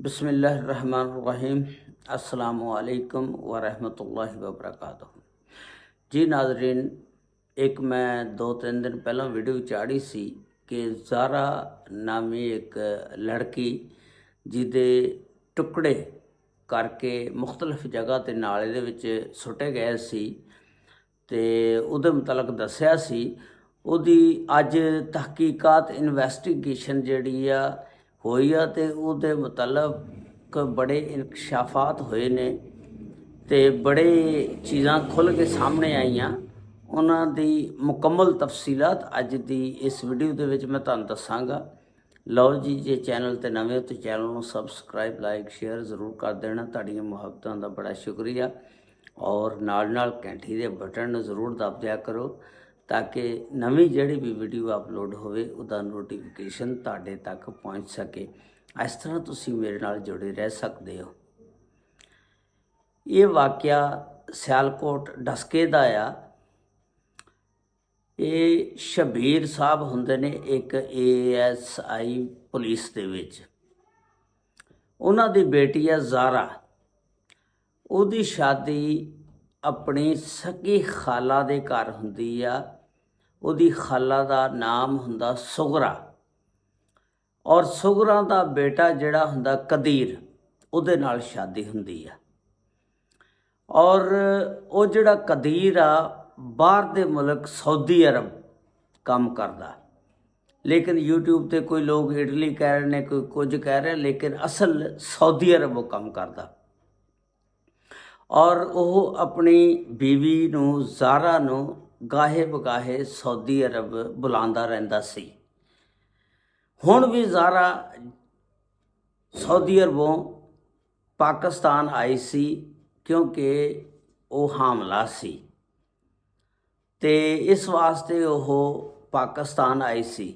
बिस्मिल्लाहिर्रहमानिर्रहीम। अस्सलामुअलैकुम वरहमतुल्लाहि वबरकातुहू। जी नाज़रीन, एक मैं 2-3 दिन पहला वीडियो चाढ़ी सी कि ज़ारा नामी एक लड़की जिहदे टुकड़े करके मुख्तलिफ जगह ते नाले दे विच सुੱਟੇ गए सी ते ਉਹਦੇ ਮੁਤਲਕ ਦੱਸਿਆ ਸੀ ਉਹਦੀ ਅੱਜ ਤਹਿਕੀਕਾਤ ਇਨਵੈਸਟੀਗੇਸ਼ਨ ਜਿਹੜੀ ਆ ਹੋਈ ਆ ਤੇ ਉਹਦੇ ਮੁਤਲਕ ਬੜੇ ਇਨਕਸ਼ਾਫਾਤ ਹੋਏ ਨੇ ਤੇ ਬੜੇ ਚੀਜ਼ਾਂ ਖੁੱਲ੍ਹ ਕੇ ਸਾਹਮਣੇ ਆਈਆਂ। ਉਹਨਾਂ ਦੀ ਮੁਕੰਮਲ ਤਫਸੀਲਾਤ ਅੱਜ ਦੀ ਇਸ ਵੀਡੀਓ ਦੇ ਵਿੱਚ ਮੈਂ ਤੁਹਾਨੂੰ ਦੱਸਾਂਗਾ। ਲਓ ਜੀ, ਜੇ ਚੈਨਲ ਤੇ ਨਵੇਂ ਹੋ ਤਾਂ ਚੈਨਲ ਨੂੰ ਸਬਸਕ੍ਰਾਈਬ, ਲਾਈਕ, ਸ਼ੇਅਰ ਜ਼ਰੂਰ ਕਰ ਦੇਣਾ। ਤੁਹਾਡੀਆਂ ਮੁਹੱਬਤਾਂ ਦਾ ਬੜਾ ਸ਼ੁਕਰੀਆ। और नाल घंटी के बटन जरूर दब दिया करो ताकि नवी जिहड़ी भी वीडियो अपलोड होवे उदा नोटिफिकेशन तुहाडे तक पहुँच सके। इस तरह तुसीं मेरे नाल जुड़े रह सकते हो। ये वाक़या सियालकोट डस्के दा आ। ये शबीर साहब हुंदे ने एक ASI पुलिस दे विच। उन्हां दी बेटी है ज़ारा। ਉਹਦੀ ਸ਼ਾਦੀ ਆਪਣੀ ਸਕੀ ਖਾਲਾ ਦੇ ਘਰ ਹੁੰਦੀ ਆ। ਉਹਦੀ ਖਾਲਾ ਦਾ ਨਾਮ ਹੁੰਦਾ ਸੁਗਰਾ ਔਰ ਸੁਗਰਾ ਦਾ ਬੇਟਾ ਜਿਹੜਾ ਹੁੰਦਾ ਕਦੀਰ, ਉਹਦੇ ਨਾਲ ਸ਼ਾਦੀ ਹੁੰਦੀ ਆ। ਔਰ ਉਹ ਜਿਹੜਾ ਕਦੀਰ ਆ ਬਾਹਰ ਦੇ ਮੁਲਕ ਸਾਊਦੀ ਅਰਬ ਕੰਮ ਕਰਦਾ, ਲੇਕਿਨ YouTube ਤੇ ਕੋਈ ਲੋਕ ਇਟਲੀ ਕਹਿ ਰਹੇ ਨੇ, ਕੋਈ ਕੁਝ ਕਹਿ ਰਹੇ, ਲੇਕਿਨ ਅਸਲ ਸਾਊਦੀ ਅਰਬ ਉਹ ਕੰਮ ਕਰਦਾ। और वह अपनी बीवी नूं ज़ारा नूं गाहे बगाहे सऊदी अरब बुलांदा रहिंदा सी। हुण भी ज़ारा सऊदी अरबों पाकिस्तान आई सी क्योंकि वह हामला सी ते इस वास्ते वह पाकिस्तान आई सी।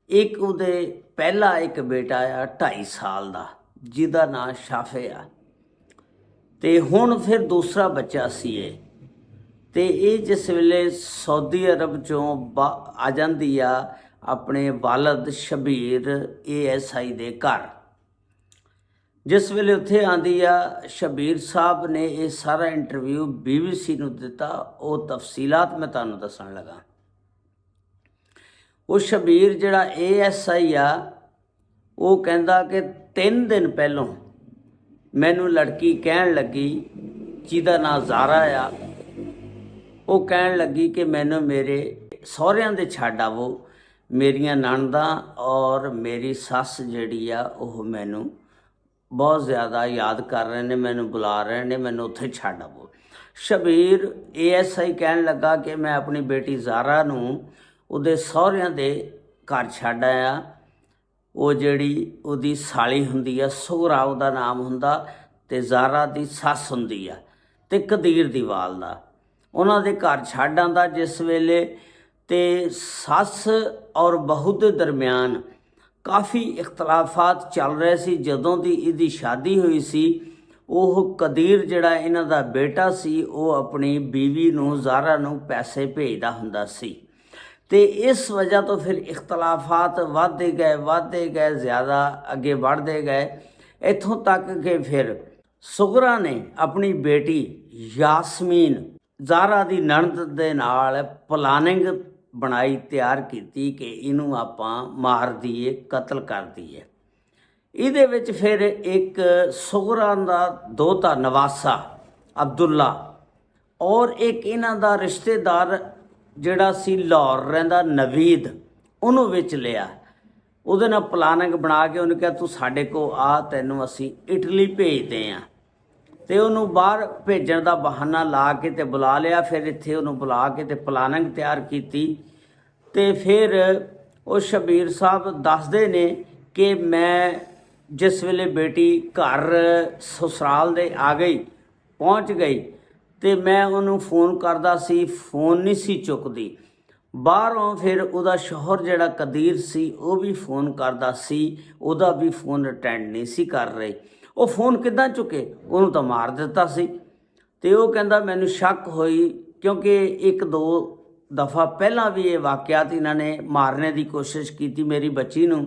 एक उहदे पहला एक बेटा आ 2.5 साल का जिहदा नाम शाफे आ ते हुण फिर दूसरा बच्चा सी ते ये जिस वेले सऊदी अरब चों आ जांदी आ अपने वालद शबीर ASI दे घर। जिस वेले उत्थे आंदी आ शबीर साहब ने ये सारा इंटरव्यू BBC नूं दिता। वो तफसीलात मैं तुहानूं दस्सण लगा। वो शबीर जिहड़ा ASI आ वो कहंदा कि 3 दिन पहलों मैनू लड़की कहन लगी जिहदा नाम ज़ारा आ, वो कहन लगी कि मैनू मेरे सहुरियां दे छड्ड आवो, मेरियां नणदां और मेरी सस जिहड़ी आ ओह मैनू बहुत ज़्यादा याद कर रहे ने, मैनू बुला रहे ने, मैनू उत्थे छड्ड आवो। शबीर ASI कहन लगा कि मैं अपनी बेटी ज़ारा नूं उहदे सहुरियां दे घर छड्ड आया। वो जिहड़ी उहदी साली हुंदी आ सुगरा उहदा नाम हुंदा ते ज़ारा दी सस हुंदी आ ते कदीर दी वालदा। उन्हां दे घर छड्ड आंदा जिस वेले ते सस और बहू दे दरम्यान काफ़ी इख्तलाफात चल रहे सी। जदों दी इहदी शादी हुई सी ओह कदीर जिहड़ा इन्हां दा बेटा सी वो अपनी बीवी नूं ज़ारा नूं पैसे भेजदा हुंदा सी ते इस वजह तो फिर इख्तलाफात बढ़ते गए ज़्यादा अगे बढ़ते गए, इत्थों तक कि फिर सुगरा ने अपनी बेटी यासमीन ज़ारा दी नणद दे नाल प्लानिंग बनाई, तैयार की कि इनू आपां मार दईए, कतल कर दईए। इहदे विच फिर एक सुगरा दा दोता नवासा अब्दुल्ला और एक इन्हां दा रिश्तेदार जिहड़ा सी लाहौर रहिंदा नवीद, उहनूं विच लिया। उहदे नाल प्लानिंग बना के उहने कहा तू साडे को आ, तैनूं असीं इटली भेजदे आ ते उहनूं बाहर भेजण दा बहाना ला के ते बुला लिया। फिर इत्थे उहनूं बुला के ते प्लानिंग तैयार कीती ते फिर वो शबीर साहब दसदे ने कि मैं जिस वेले बेटी घर ससुराल दे आ गई, पहुँच गई ते मैं उन्होंने फोन करदा सी, फोन नहीं सी चुकदी। बाहरों फिर उहदा शौहर जिहड़ा कदीर सी वो भी फोन करदा सी, उहदा भी फोन अटेंड नहीं सी कर रहे। वो फोन किद्दां चुके, उहनूं तां मार दिता सी ते वो कहंदा मैनूं शक होई क्योंकि 1-2 दफ़ा पहलां भी ये वाक़यात इन्हां ने मारने की कोशिश की मेरी बच्ची नूं।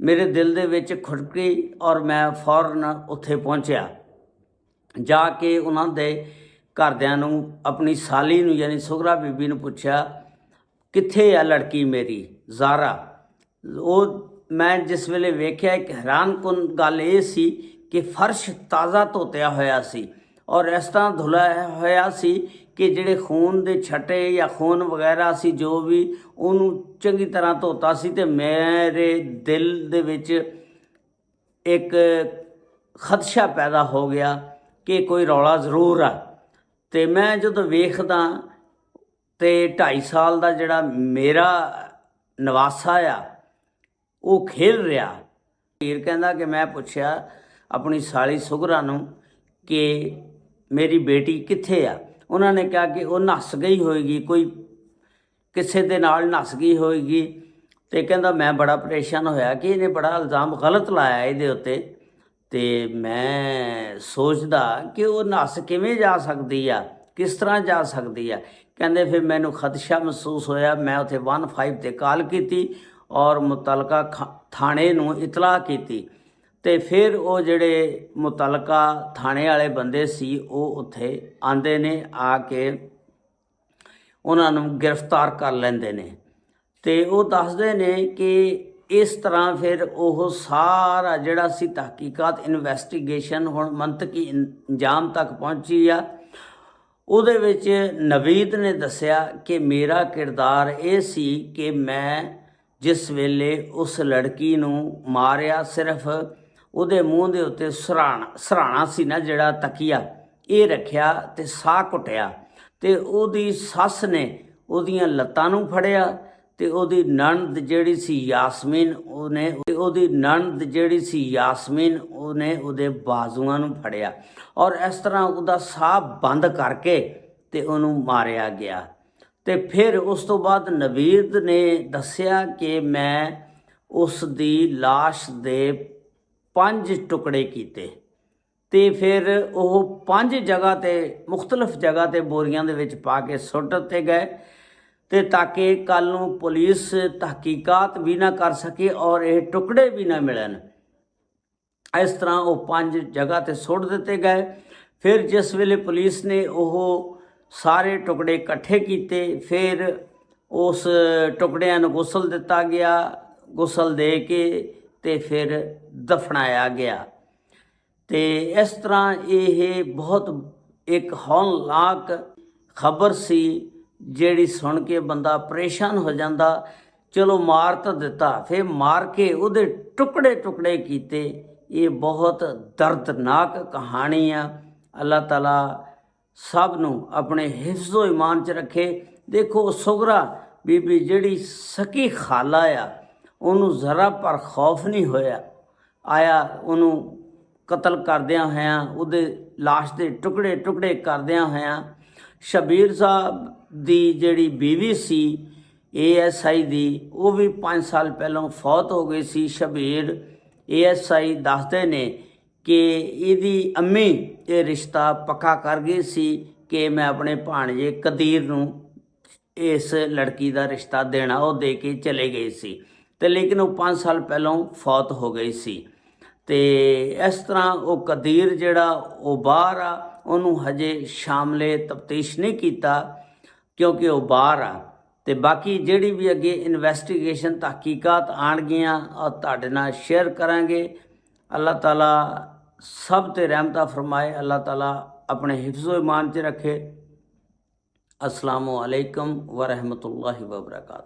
ਮੇਰੇ ਦਿਲ ਦੇ ਵਿੱਚ ਖੁਟਕੀ ਔਰ ਮੈਂ ਫੌਰਨ ਉੱਥੇ ਪਹੁੰਚਿਆ। ਜਾ ਕੇ ਉਹਨਾਂ ਦੇ ਘਰਦਿਆਂ ਨੂੰ, ਆਪਣੀ ਸਾਲੀ ਨੂੰ ਯਾਨੀ ਸੁਗਰਾ ਬੀਬੀ ਨੂੰ ਪੁੱਛਿਆ, ਕਿੱਥੇ ਆ ਲੜਕੀ ਮੇਰੀ ਜ਼ਾਰਾ। ਉਹ ਮੈਂ ਜਿਸ ਵੇਲੇ ਵੇਖਿਆ, ਇੱਕ ਹੈਰਾਨਕੁਨ ਗੱਲ ਇਹ ਸੀ ਕਿ ਫਰਸ਼ ਤਾਜ਼ਾ ਧੋਤਿਆ ਹੋਇਆ ਸੀ ਔਰ ਇਸ ਤਰ੍ਹਾਂ ਧੁਲਿਆ ਹੋਇਆ ਸੀ ਕਿ ਜਿਹੜੇ ਖੂਨ ਦੇ ਛੱਟੇ ਜਾਂ ਖੂਨ ਵਗੈਰਾ ਸੀ ਜੋ ਵੀ, ਉਹਨੂੰ ਚੰਗੀ ਤਰ੍ਹਾਂ ਧੋਤਾ ਸੀ। ਅਤੇ ਮੇਰੇ ਦਿਲ ਦੇ ਵਿੱਚ ਇੱਕ ਖਦਸ਼ਾ ਪੈਦਾ ਹੋ ਗਿਆ ਕਿ ਕੋਈ ਰੌਲਾ ਜ਼ਰੂਰ ਆ। ਅਤੇ ਮੈਂ ਜਦੋਂ ਵੇਖਦਾ ਤੇ 2.5 ਸਾਲ ਦਾ ਜਿਹੜਾ ਮੇਰਾ ਨਵਾਸਾ ਆ ਉਹ ਖੇਲ ਰਿਹਾ। ਵੀਰ ਕਹਿੰਦਾ ਕਿ ਮੈਂ ਪੁੱਛਿਆ ਆਪਣੀ ਸਾਲੀ ਸੁਗਰਾ ਨੂੰ ਕਿ ਮੇਰੀ ਬੇਟੀ ਕਿੱਥੇ ਆ। ਉਹਨਾਂ ਨੇ ਕਿਹਾ ਕਿ ਉਹ ਨੱਸ ਗਈ ਹੋਏਗੀ, ਕੋਈ ਕਿਸੇ ਦੇ ਨਾਲ ਨੱਸ ਗਈ ਹੋਏਗੀ। ਅਤੇ ਕਹਿੰਦਾ ਮੈਂ ਬੜਾ ਪਰੇਸ਼ਾਨ ਹੋਇਆ ਕਿ ਇਹਨੇ ਬੜਾ ਇਲਜ਼ਾਮ ਗਲਤ ਲਾਇਆ ਇਹਦੇ ਉੱਤੇ। ਅਤੇ ਮੈਂ ਸੋਚਦਾ ਕਿ ਉਹ ਨੱਸ ਕਿਵੇਂ ਜਾ ਸਕਦੀ ਆ, ਕਿਸ ਤਰ੍ਹਾਂ ਜਾ ਸਕਦੀ ਆ। ਕਹਿੰਦੇ ਫਿਰ ਮੈਨੂੰ ਖਦਸ਼ਾ ਮਹਿਸੂਸ ਹੋਇਆ। ਮੈਂ ਉੱਥੇ 15 'ਤੇ ਕਾਲ ਕੀਤੀ ਔਰ ਮੁਤਲਕਾ ਥਾਣੇ ਨੂੰ ਇਤਲਾਹ ਕੀਤੀ। ਅਤੇ ਫਿਰ ਉਹ ਜਿਹੜੇ ਮੁਤਲਕਾ ਥਾਣੇ ਵਾਲੇ ਬੰਦੇ ਸੀ ਉਹ ਉੱਥੇ ਆਉਂਦੇ ਨੇ, ਆ ਕੇ ਉਹਨਾਂ ਨੂੰ ਗ੍ਰਿਫਤਾਰ ਕਰ ਲੈਂਦੇ ਨੇ। ਅਤੇ ਉਹ ਦੱਸਦੇ ਨੇ ਕਿ ਇਸ ਤਰ੍ਹਾਂ ਫਿਰ ਉਹ ਸਾਰਾ ਜਿਹੜਾ ਸੀ ਤਹਿਕੀਕਾਤ, ਇਨਵੈਸਟੀਗੇਸ਼ਨ ਹੁਣ ਮੰਤਕੀ ਅੰਜਾਮ ਤੱਕ ਪਹੁੰਚੀ ਆ। ਉਹਦੇ ਵਿੱਚ ਨਵੀਦ ਨੇ ਦੱਸਿਆ ਕਿ ਮੇਰਾ ਕਿਰਦਾਰ ਇਹ ਸੀ ਕਿ ਮੈਂ ਜਿਸ ਵੇਲੇ ਉਸ ਲੜਕੀ ਨੂੰ ਮਾਰਿਆ, ਸਿਰਫ ਉਹਦੇ ਮੂੰਹ ਦੇ ਉੱਤੇ ਸਰਾਣਾ ਸੀ ਨਾ ਜਿਹੜਾ ਤਕੀਆ, ਇਹ ਰੱਖਿਆ ਅਤੇ ਸਾਹ ਘੁੱਟਿਆ। ਅਤੇ ਉਹਦੀ ਸੱਸ ਨੇ ਉਹਦੀਆਂ ਲੱਤਾਂ ਨੂੰ ਫੜਿਆ ਅਤੇ ਉਹਦੀ ਨਣਦ ਜਿਹੜੀ ਸੀ ਯਾਸਮੀਨ, ਉਹਨੇ ਉਹਦੇ ਬਾਜ਼ੂਆਂ ਨੂੰ ਫੜਿਆ ਔਰ ਇਸ ਤਰ੍ਹਾਂ ਉਹਦਾ ਸਾਹ ਬੰਦ ਕਰਕੇ ਅਤੇ ਉਹਨੂੰ ਮਾਰਿਆ ਗਿਆ। ਅਤੇ ਫਿਰ ਉਸ ਤੋਂ ਬਾਅਦ ਨਵੀਦ ਨੇ ਦੱਸਿਆ ਕਿ ਮੈਂ ਉਸ ਦੀ ਲਾਸ਼ ਦੇ 5 ਟੁਕੜੇ ਕੀਤੇ ਅਤੇ ਫਿਰ ਉਹ 5 ਜਗ੍ਹਾ 'ਤੇ, ਮੁਖਤਲਿਫ ਜਗ੍ਹਾ 'ਤੇ ਬੋਰੀਆਂ ਦੇ ਵਿੱਚ ਪਾ ਕੇ ਸੁੱਟ ਦਿੱਤੇ ਗਏ, ਅਤੇ ਤਾਂ ਕਿ ਕੱਲ੍ਹ ਨੂੰ ਪੁਲਿਸ ਤਹਿਕੀਕਾਤ ਵੀ ਨਾ ਕਰ ਸਕੇ ਔਰ ਇਹ ਟੁਕੜੇ ਵੀ ਨਾ ਮਿਲਣ। ਇਸ ਤਰ੍ਹਾਂ ਉਹ 5 ਜਗ੍ਹਾ 'ਤੇ ਸੁੱਟ ਦਿੱਤੇ ਗਏ। ਫਿਰ ਜਿਸ ਵੇਲੇ ਪੁਲਿਸ ਨੇ ਉਹ ਸਾਰੇ ਟੁਕੜੇ ਇਕੱਠੇ ਕੀਤੇ, ਫਿਰ ਉਸ ਟੁਕੜਿਆਂ ਨੂੰ ਗੁਸਲ ਦਿੱਤਾ ਗਿਆ, ਗੁਸਲ ਦੇ ਕੇ ਅਤੇ ਫਿਰ ਦਫਨਾਇਆ ਗਿਆ। ਅਤੇ ਇਸ ਤਰ੍ਹਾਂ ਇਹ ਬਹੁਤ ਇੱਕ ਹੌਲਨਾਕ ਖਬਰ ਸੀ ਜਿਹੜੀ ਸੁਣ ਕੇ ਬੰਦਾ ਪਰੇਸ਼ਾਨ ਹੋ ਜਾਂਦਾ। ਚਲੋ ਮਾਰ ਤਾਂ ਦਿੱਤਾ, ਫਿਰ ਮਾਰ ਕੇ ਉਹਦੇ ਟੁਕੜੇ ਟੁਕੜੇ ਕੀਤੇ। ਇਹ ਬਹੁਤ ਦਰਦਨਾਕ ਕਹਾਣੀ ਆ। ਅੱਲਾਹ ਤਾਲਾ ਸਭ ਨੂੰ ਆਪਣੇ ਹਿਫਜ਼ੋ ਈਮਾਨ 'ਚ ਰੱਖੇ। ਦੇਖੋ ਸੁਗਰਾ ਬੀਬੀ ਜਿਹੜੀ ਸਕੀ ਖਾਲਾ ਆ, ਉਹਨੂੰ ਜ਼ਰਾ ਪਰ ਖੌਫ ਨਹੀਂ ਆਇਆ ਉਹਨੂੰ ਕਤਲ ਕਰਦਿਆਂ ਹੋਇਆਂ, ਉਹਦੇ ਲਾਸ਼ ਦੇ ਟੁਕੜੇ ਟੁਕੜੇ ਕਰਦਿਆਂ ਹੋਇਆਂ। ਸ਼ਬੀਰ ਸਾਹਿਬ ਦੀ ਜਿਹੜੀ ਬੀਵੀ ਸੀ ASI ਦੀ, ਉਹ ਵੀ 5 ਸਾਲ ਪਹਿਲਾਂ ਫੌਤ ਹੋ ਗਈ ਸੀ। ਸ਼ਬੀਰ ASI ਦੱਸਦੇ ਨੇ ਕਿ ਇਹਦੀ ਅੰਮੀ ਇਹ ਰਿਸ਼ਤਾ ਪੱਕਾ ਕਰ ਗਈ ਸੀ ਕਿ ਮੈਂ ਆਪਣੇ ਭਾਣਜੇ ਕਦੀਰ ਨੂੰ ਇਸ ਲੜਕੀ ਦਾ ਰਿਸ਼ਤਾ ਦੇਣਾ, ਉਹ ਦੇ ਕੇ ਚਲੇ ਗਏ ਸੀ। ਅਤੇ ਲੇਕਿਨ ਉਹ 5 ਸਾਲ ਪਹਿਲਾਂ ਫੌਤ ਹੋ ਗਈ ਸੀ। ਅਤੇ ਇਸ ਤਰ੍ਹਾਂ ਉਹ ਕਦੀਰ ਜਿਹੜਾ ਉਹ ਬਾਹਰ ਆ, ਉਹਨੂੰ ਹਜੇ ਸ਼ਾਮਲੇ ਤਫਤੀਸ਼ ਨਹੀਂ ਕੀਤਾ ਕਿਉਂਕਿ ਉਹ ਬਾਹਰ ਆ। ਅਤੇ ਬਾਕੀ ਜਿਹੜੀ ਵੀ ਅੱਗੇ ਇਨਵੈਸਟੀਗੇਸ਼ਨ ਤਹਿਕੀਕਾਤ ਆਉਣਗੀਆਂ ਔਰ ਤੁਹਾਡੇ ਨਾਲ ਸ਼ੇਅਰ ਕਰਾਂਗੇ। ਅੱਲਾਹ ਤਾਲਾ ਸਭ 'ਤੇ ਰਹਿਮਤਾਂ ਫਰਮਾਏ, ਅੱਲਾਹ ਤਾਲਾ ਆਪਣੇ ਹਿਫਜ਼ੋ ਈਮਾਨ 'ਚ ਰੱਖੇ। ਅਸਲਾਮੁ ਅਲੈਕੁਮ ਵਰਹਿਮਤੁல்லாਹਿ ਵਬਰਕਾਤੁਹੂ।